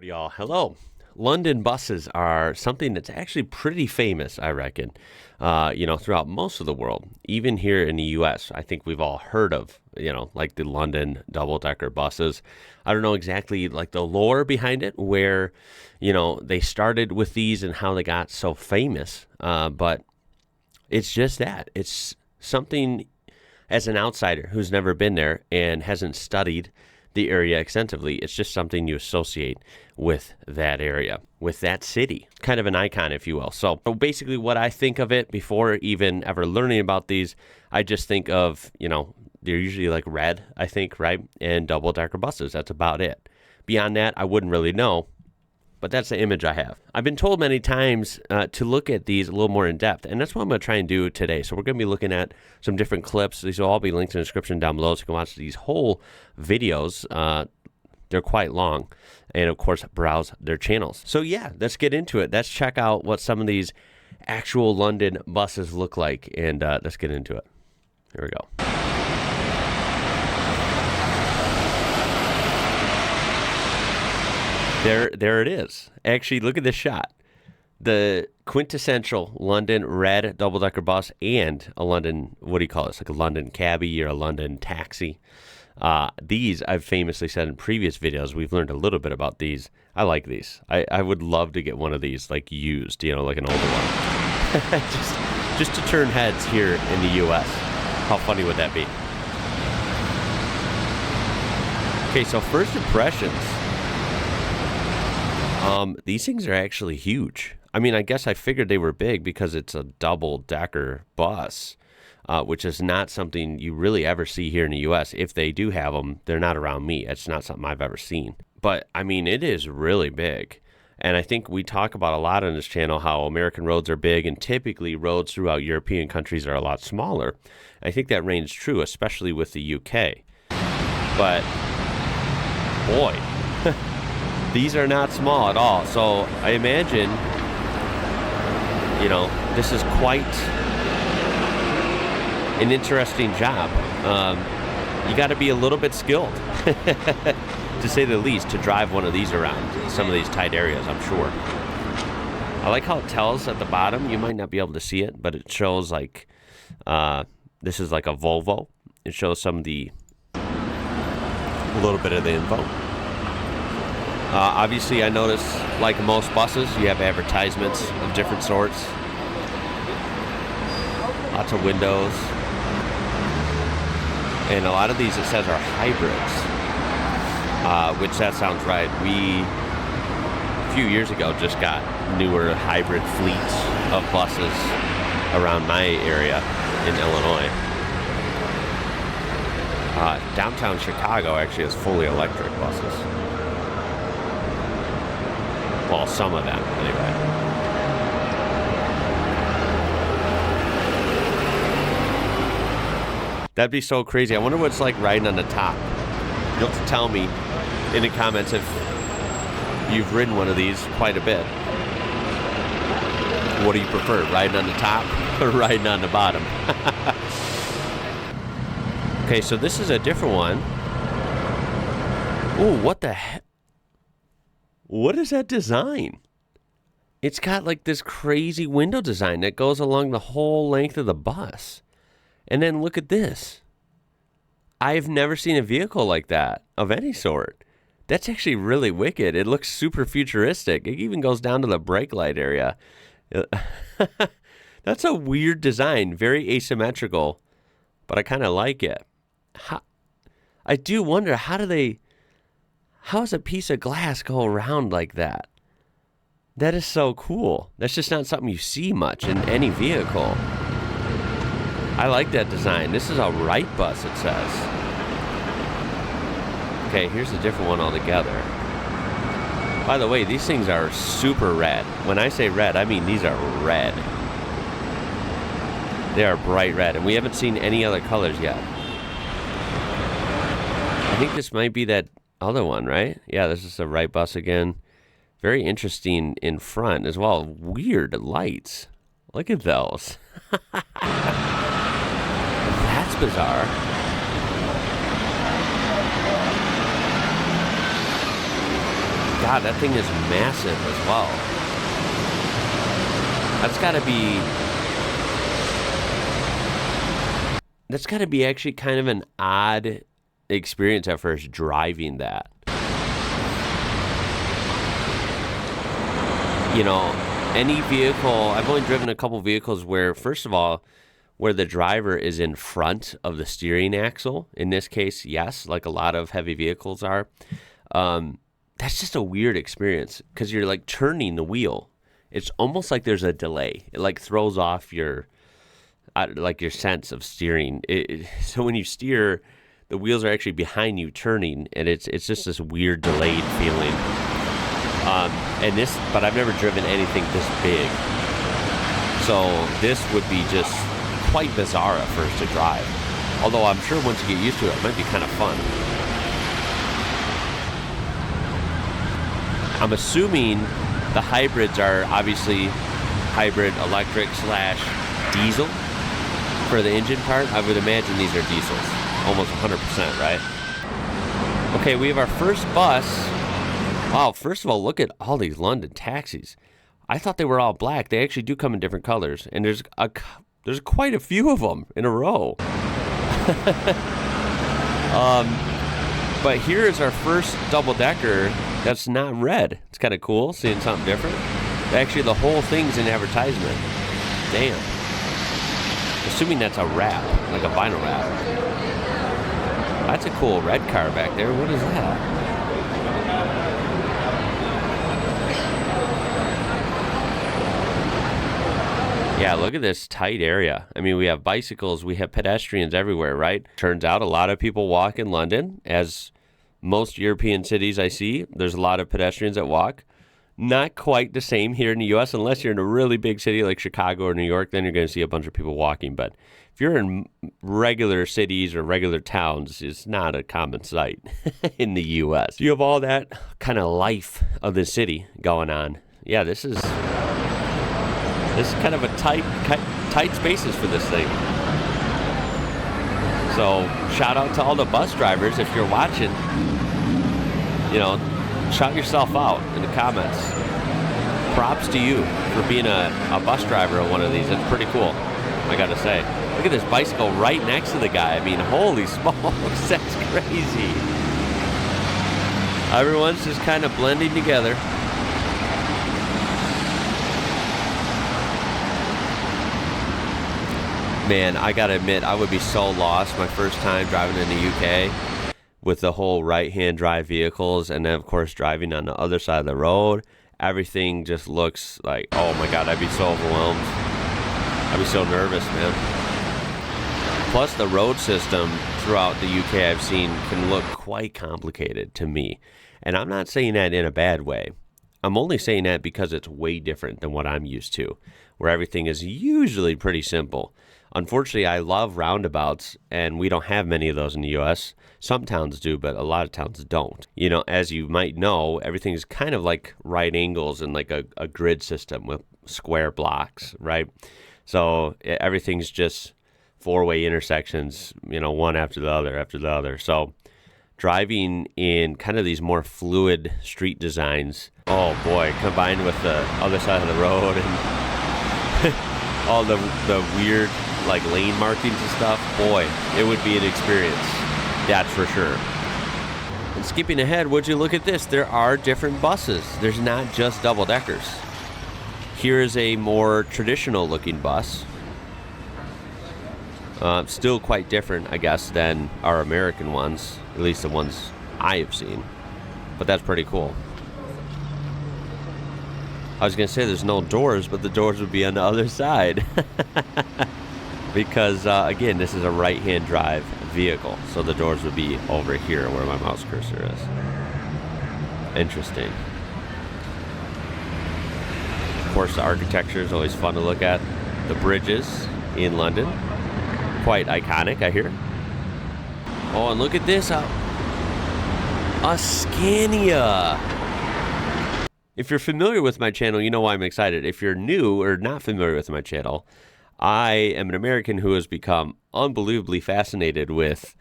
Howdy y'all. Hello. London buses are something that's actually pretty famous, I reckon, throughout most of the world. Even here in the U.S., I think we've all heard of, like the London double-decker buses. I don't know exactly like the lore behind it, where, they started with these and how they got so famous. But it's just that. It's something, as an outsider who's never been there and hasn't studied the area extensively, it's just something you associate with that area, with that city, kind of an icon, if you will. So basically what I think of it before even ever learning about these, I just think of, they're usually like red, I think, right? And double-decker buses. That's about it. Beyond that, I wouldn't really know, but that's the image I have. I've been told many times to look at these a little more in depth, and that's what I'm going to try and do today. So we're going to be looking at some different clips. These will all be linked in the description down below, so you can watch these whole videos. They're quite long, and of course, browse their channels. So yeah, let's get into it. Let's check out what some of these actual London buses look like, and let's get into it. Here we go. There it is. Actually, look at this shot. The quintessential London red double-decker bus and a London, what do you call this? Like a London cabbie or a London taxi. These, I've famously said in previous videos, we've learned a little bit about these. I like these. I would love to get one of these, like used, like an older one. just to turn heads here in the U.S. How funny would that be? Okay, so first impressions. These things are actually huge. I mean, I guess I figured they were big because it's a double-decker bus, which is not something you really ever see here in the U.S. If they do have them, they're not around me. It's not something I've ever seen. But, I mean, it is really big. And I think we talk about a lot on this channel how American roads are big, and typically roads throughout European countries are a lot smaller. I think that reigns true, especially with the U.K. But, boy... These are not small at all, so I imagine, this is quite an interesting job. You got to be a little bit skilled, to say the least, to drive one of these around some of these tight areas, I'm sure. I like how it tells at the bottom. You might not be able to see it, but it shows like, this is like a Volvo. It shows a little bit of the info. Obviously, I notice, like most buses, you have advertisements of different sorts. Lots of windows. And a lot of these, it says, are hybrids, which that sounds right. We, a few years ago, just got newer hybrid fleets of buses around my area in Illinois. Downtown Chicago actually has fully electric buses. Well, some of them, anyway. That'd be so crazy. I wonder what it's like riding on the top. You'll have to tell me in the comments if you've ridden one of these quite a bit. What do you prefer, riding on the top or riding on the bottom? Okay, so this is a different one. Ooh, what the heck? What is that design? It's got like this crazy window design that goes along the whole length of the bus. And then look at this. I've never seen a vehicle like that of any sort. That's actually really wicked. It looks super futuristic. It even goes down to the brake light area. That's a weird design, very asymmetrical, but I kind of like it. I do wonder, how does a piece of glass go around like that? That is so cool. That's just not something you see much in any vehicle. I like that design. This is a Wright bus, it says. Okay, here's a different one altogether. By the way, these things are super red. When I say red, I mean these are red. They are bright red, and we haven't seen any other colors yet. I think this might be that other one, right? Yeah, this is a Wright bus again. Very interesting in front as well. Weird lights. Look at those. That's bizarre. God, that thing is massive as well. That's got to be actually kind of an odd experience at first, driving that. You know, any vehicle, I've only driven a couple vehicles where, first of all, where the driver is in front of the steering axle. In this case, yes, like a lot of heavy vehicles are. That's just a weird experience because you're like turning the wheel. It's almost like there's a delay. It like throws off your sense of steering. So when you steer, the wheels are actually behind you turning, and it's just this weird delayed feeling. But I've never driven anything this big. So this would be just quite bizarre at first to drive. Although I'm sure once you get used to it, it might be kind of fun. I'm assuming the hybrids are obviously hybrid electric / diesel for the engine part. I would imagine these are diesels, almost 100%, right? Okay, we have our first bus. Wow, first of all, look at all these London taxis. I thought they were all black. They actually do come in different colors, and there's quite a few of them in a row. But here is our first double-decker that's not red. It's kind of cool, seeing something different. Actually, the whole thing's an advertisement. Damn. Assuming that's a wrap, like a vinyl wrap. That's a cool red car back there. What is that? Yeah, look at this tight area. I mean, we have bicycles, we have pedestrians everywhere, right? Turns out a lot of people walk in London. As most European cities I see, there's a lot of pedestrians that walk. Not quite the same here in the U.S. Unless you're in a really big city like Chicago or New York, then you're going to see a bunch of people walking. But if you're in regular cities or regular towns, it's not a common sight in the U.S. You have all that kind of life of the city going on. Yeah, this is kind of a tight spaces for this thing. So shout out to all the bus drivers. If you're watching, you know, shout yourself out in the comments. Props to you for being a bus driver on one of these. It's pretty cool, I gotta say. Look at this bicycle right next to the guy. I mean, holy smokes, that's crazy. Everyone's just kind of blending together. Man, I gotta admit, I would be so lost my first time driving in the UK with the whole right-hand drive vehicles, and then of course driving on the other side of the road. Everything just looks like, oh my God, I'd be so overwhelmed. I'd be so nervous, man. Plus the road system throughout the UK I've seen can look quite complicated to me. And I'm not saying that in a bad way. I'm only saying that because it's way different than what I'm used to, where everything is usually pretty simple. Unfortunately, I love roundabouts, and we don't have many of those in the U.S. Some towns do, but a lot of towns don't. You know, as you might know, everything is kind of like right angles and like a grid system with square blocks, right? So everything's just four-way intersections, you know, one after the other. So driving in kind of these more fluid street designs, oh boy, combined with the other side of the road and all the weird like lane markings and stuff, boy, it would be an experience, that's for sure. And skipping ahead, would you look at this? There are different buses. There's not just double-deckers. Here is a more traditional looking bus. Still quite different, I guess, than our American ones, at least the ones I have seen. But that's pretty cool. I was going to say there's no doors, but the doors would be on the other side. Because, again, this is a right-hand drive vehicle, so the doors would be over here where my mouse cursor is. Interesting. Of course, the architecture is always fun to look at. The bridges in London, quite iconic, I hear. Oh, and look at this, a Scania. If you're familiar with my channel, you know why I'm excited. If you're new or not familiar with my channel, I am an American who has become unbelievably fascinated with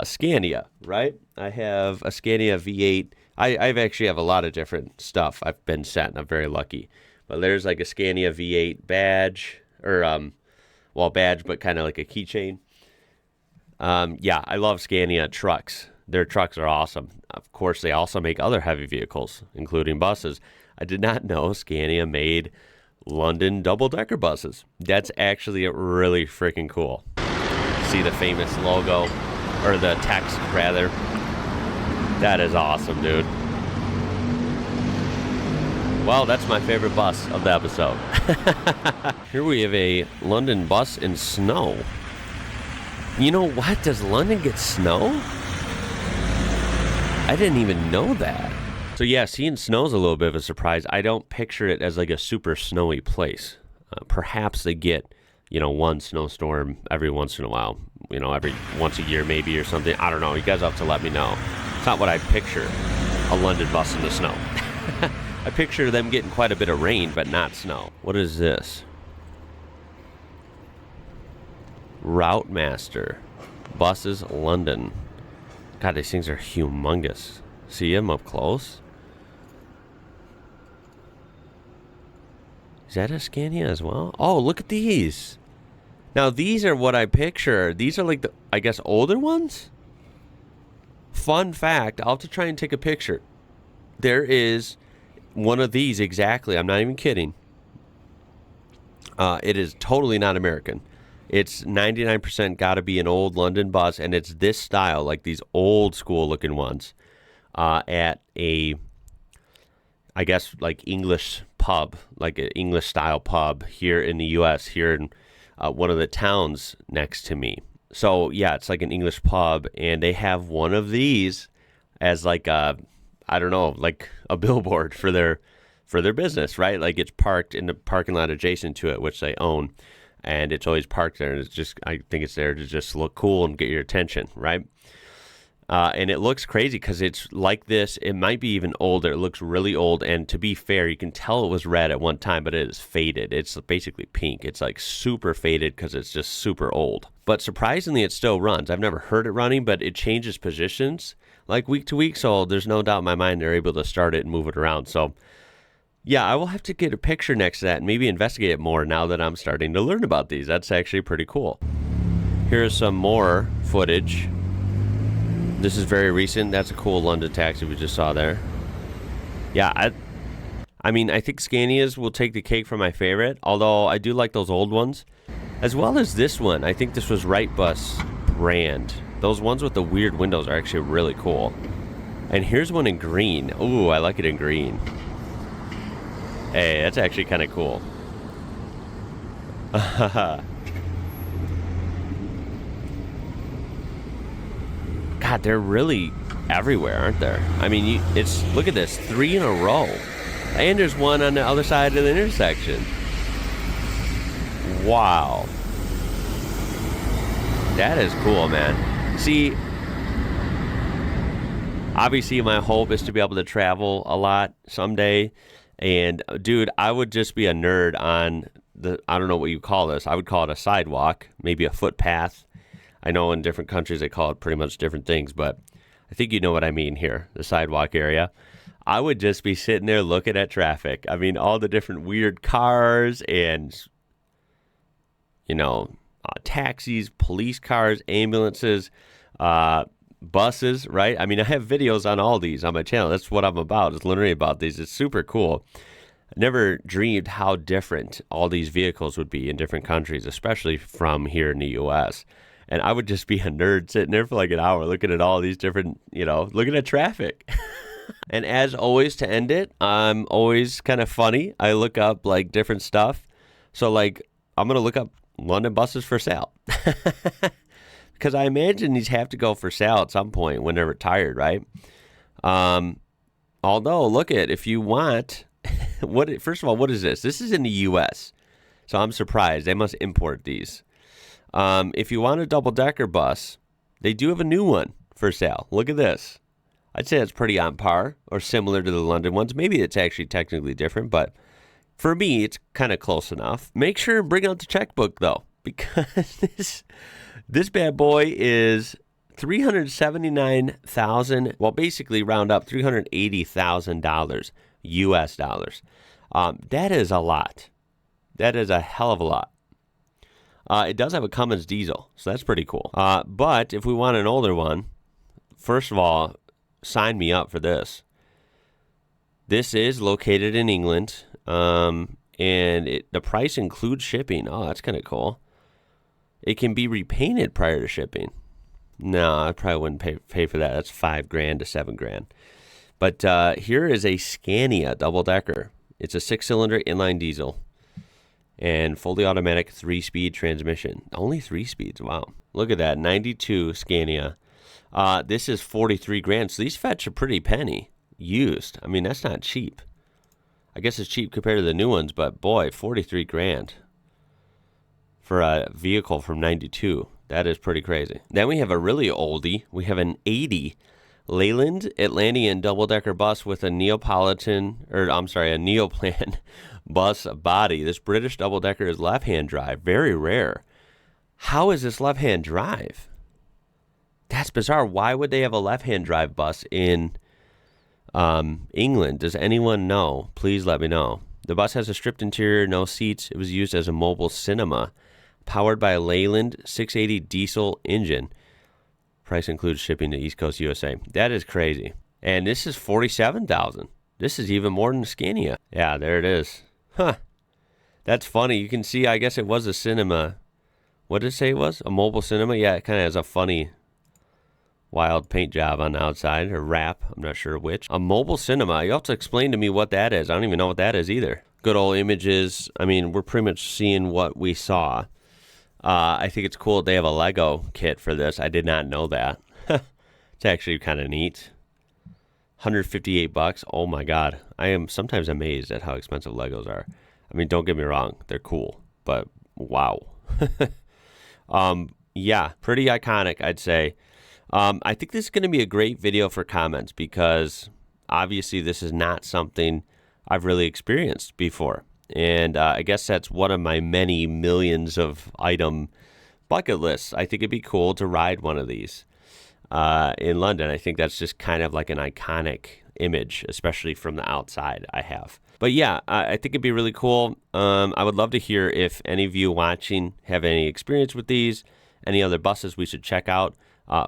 Scania, right? I have a Scania V8 I've actually have a lot of different stuff I've been sent. I'm very lucky. But there's like a Scania V8 badge, or badge, but kind of like a keychain. Yeah, I love Scania trucks. Their trucks are awesome. Of course, they also make other heavy vehicles, including buses. I did not know Scania made London double-decker buses. That's actually really freaking cool. See the famous logo, or the text, rather. That is awesome, dude. Well, that's my favorite bus of the episode. Here we have a London bus in snow. You know what? Does London get snow? I didn't even know that. So yeah, seeing snow is a little bit of a surprise. I don't picture it as like a super snowy place. Perhaps they get, one snowstorm every once in a while. Every once a year maybe or something. I don't know. You guys have to let me know. It's not what I picture, a London bus in the snow. I picture them getting quite a bit of rain, but not snow. What is this? Route Master. Buses, London. God, these things are humongous. See them up close? Is that a Scania as well? Oh, look at these. Now, these are what I picture. These are like the, I guess, older ones? Fun fact, I'll have to try and take a picture. There is one of these exactly. I'm not even kidding. It is totally not American. It's 99% got to be an old London bus, and it's this style, like these old school looking ones, at a, I guess, like English pub, like an English style pub here in the U.S., here in one of the towns next to me. So, yeah, it's like an English pub, and they have one of these as like a, I don't know, like a billboard for their business, right? Like it's parked in the parking lot adjacent to it, which they own. And it's always parked there, and it's just, I think it's there to just look cool and get your attention, right? And it looks crazy because it's like this. It might be even older. It looks really old, and to be fair, you can tell it was red at one time, but it is faded. It's basically pink. It's like super faded because it's just super old. But surprisingly, it still runs. I've never heard it running, but it changes positions like week to week, so there's no doubt in my mind they're able to start it and move it around. So yeah, I will have to get a picture next to that and maybe investigate it more now that I'm starting to learn about these. That's actually pretty cool. Here's some more footage. This is very recent. That's a cool London taxi we just saw there. Yeah, I mean, I think Scanias will take the cake for my favorite, although I do like those old ones, as well as this one. I think this was Wrightbus brand. Those ones with the weird windows are actually really cool. And here's one in green. Ooh, I like it in green. Hey, that's actually kind of cool. God, they're really everywhere, aren't there? I mean, look at this, 3 in a row. And there's one on the other side of the intersection. Wow. That is cool, man. See, obviously my hope is to be able to travel a lot someday. And dude, I would just be a nerd on I don't know what you call this. I would call it a sidewalk, maybe a footpath. I know in different countries they call it pretty much different things, but I think you know what I mean here, the sidewalk area. I would just be sitting there looking at traffic. I mean, all the different weird cars and, taxis, police cars, ambulances, buses, right? I mean, I have videos on all these on my channel. That's what I'm about, is learning about these. It's super cool. I never dreamed how different all these vehicles would be in different countries, especially from here in the U.S. And I would just be a nerd sitting there for like an hour looking at all these different, looking at traffic. And as always, to end it, I'm always kind of funny. I look up like different stuff. So like, I'm going to look up London buses for sale. Because I imagine these have to go for sale at some point when they're retired, right? Although, if you want, first of all, what is this? This is in the U.S., so I'm surprised. They must import these. If you want a double-decker bus, they do have a new one for sale. Look at this. I'd say it's pretty on par or similar to the London ones. Maybe it's actually technically different, but for me, it's kind of close enough. Make sure and bring out the checkbook, though, because this bad boy is $379,000, well, basically round up $380,000 US dollars. That is a lot. That is a hell of a lot. It does have a Cummins diesel, so that's pretty cool. But if we want an older one, first of all, sign me up for this. This is located in England, and the price includes shipping. Oh, that's kind of cool. It can be repainted prior to shipping. No, I probably wouldn't pay for that. That's $5,000 to $7,000. But here is a Scania double-decker. It's a 6-cylinder inline diesel and fully automatic 3-speed transmission. Only 3 speeds. Wow. Look at that. 92 Scania. This is $43,000. So these fetch a pretty penny used. I mean, that's not cheap. I guess it's cheap compared to the new ones, but boy, $43,000 for a vehicle from 92. That is pretty crazy. Then we have a really oldie. We have an 80 Leyland Atlantean double-decker bus with a Neoplan bus body. This British double-decker is left-hand drive. Very rare. How is this left-hand drive? That's bizarre. Why would they have a left-hand drive bus in England? Does anyone know? Please let me know. The bus has a stripped interior, no seats. It was used as a mobile cinema. Powered by a Leyland 680 diesel engine. Price includes shipping to East Coast USA. That is crazy. And this is $47,000. This is even more than the Scania. Yeah, there it is. Huh. That's funny. You can see, I guess it was a cinema. What did it say it was? A mobile cinema? Yeah, it kind of has a funny, wild paint job on the outside, or wrap. I'm not sure which. A mobile cinema. You have to explain to me what that is. I don't even know what that is either. Good old images. I mean, we're pretty much seeing what we saw. I think it's cool they have a Lego kit for this. I did not know that. It's actually kind of neat. $158. Oh my God. I am sometimes amazed at how expensive Legos are. I mean, don't get me wrong. They're cool, but wow. Yeah, pretty iconic, I'd say. I think this is going to be a great video for comments because obviously this is not something I've really experienced before. And I guess that's one of my many millions of item bucket lists. I think it'd be cool to ride one of these in London. I think that's just kind of like an iconic image, especially from the outside I have. But yeah, I think it'd be really cool. I would love to hear if any of you watching have any experience with these, any other buses we should check out.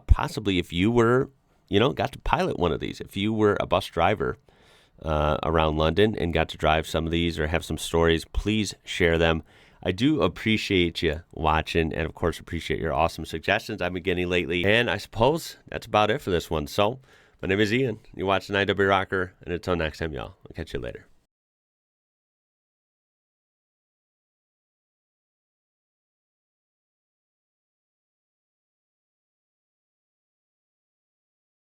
Possibly if you were, got to pilot one of these, if you were a bus driver around London and got to drive some of these or have some stories, please share them. I do appreciate you watching and, of course, appreciate your awesome suggestions I've been getting lately. And I suppose that's about it for this one. So my name is Ian. You're watching IWrocker, and until next time, y'all, I'll catch you later.